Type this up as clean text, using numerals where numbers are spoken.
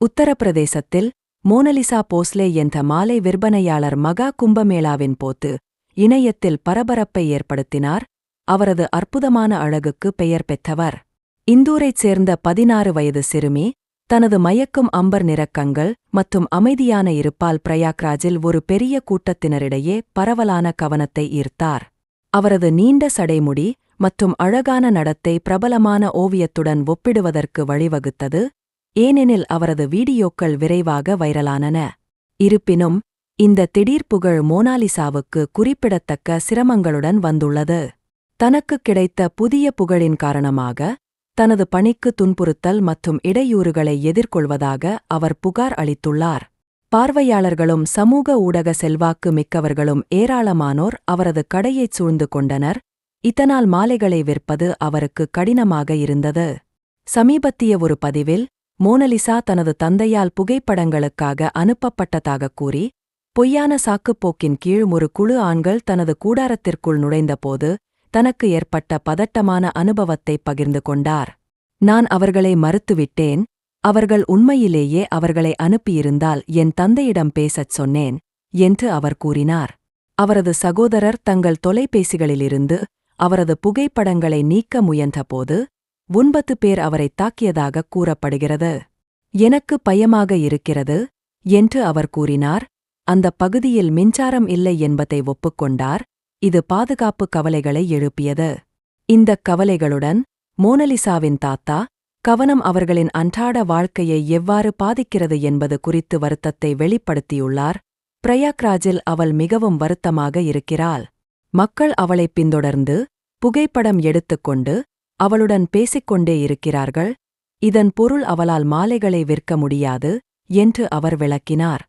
உத்தரப்பிரதேசத்தில் மோனலிசா போஸ்லே என்ற மாலை விற்பனையாளர் மகா கும்பமேளாவின் போது இணையத்தில் பரபரப்பை ஏற்படுத்தினார். அவரது அற்புதமான அழகுக்கு பெயர் பெற்றவர். இந்தூரைச் சேர்ந்த 16 வயது சிறுமி தனது மயக்கும் அம்பர் நிறக்கங்கள் மற்றும் அமைதியான இருப்பால் பிரயாக்ராஜில் ஒரு பெரிய கூட்டத்தினரிடையே பரவலான கவனத்தை ஈர்த்தார். அவரது நீண்ட சடைமுடி மற்றும் அழகான நடத்தை பிரபலமான ஓவியத்துடன் ஒப்பிடுவதற்கு வழிவகுத்தது, ஏனெனில் அவரது வீடியோக்கள் விரைவாக வைரலானன. இருப்பினும் இந்த திடீர் புகழ் மோனாலிசாவுக்கு குறிப்பிடத்தக்க சிரமங்களுடன் வந்துள்ளது. தனக்குக் கிடைத்த புதிய புகழின் காரணமாக தனது பணிக்கு துன்புறுத்தல் மற்றும் இடையூறுகளை எதிர்கொள்வதாக அவர் புகார் அளித்துள்ளார். பார்வையாளர்களும் சமூக ஊடக செல்வாக்கு மிக்கவர்களும் ஏராளமானோர் அவரது கடையைச் சூழ்ந்து கொண்டனர். இதனால் மாலைகளை விற்பது அவருக்கு கடினமாக இருந்தது. சமீபத்திய ஒரு பதிவில் மோனலிசா தனது தந்தையால் புகைப்படங்களுக்காக அனுப்பப்பட்டதாகக் கூறி பொய்யான சாக்குப்போக்கின் கீழ் ஒரு குழு ஆண்கள் தனது கூடாரத்திற்குள் நுழைந்தபோது தனக்கு ஏற்பட்ட பதட்டமான அனுபவத்தை பகிர்ந்து கொண்டார். நான் அவர்களை மறுத்துவிட்டேன். அவர்கள் உண்மையிலேயே அவர்களை அனுப்பியிருந்தால் என் தந்தையிடம் பேசச் சொன்னேன் என்று அவர் கூறினார். அவரது சகோதரர் தங்கள் தொலைபேசிகளிலிருந்து அவரது புகைப்படங்களை நீக்க முயன்றபோது 9 பேர் அவரைத் தாக்கியதாகக் கூறப்படுகிறது. எனக்கு பயமாக இருக்கிறது என்று அவர் கூறினார். அந்த பகுதியில் மின்சாரம் இல்லை என்பதை ஒப்புக்கொண்டார். இது பாதுகாப்பு கவலைகளை எழுப்பியது. இந்தக் கவலைகளுடன் மோனலிசாவின் தாத்தா கவனம் அவர்களின் அன்றாட வாழ்க்கையை எவ்வாறு பாதிக்கிறது என்பது குறித்து வருத்தத்தை வெளிப்படுத்தியுள்ளார். பிரயாக்ராஜில் அவள் மிகவும் வருத்தமாக இருக்கிறாள். மக்கள் அவளைப் பின்தொடர்ந்து புகைப்படம் எடுத்துக்கொண்டு அவளுடன் பேசிக்கொண்டே இருக்கிறார்கள். இதன் பொருள் அவளால் மாலைகளை விற்க முடியாது என்று அவர் விளக்கினார்.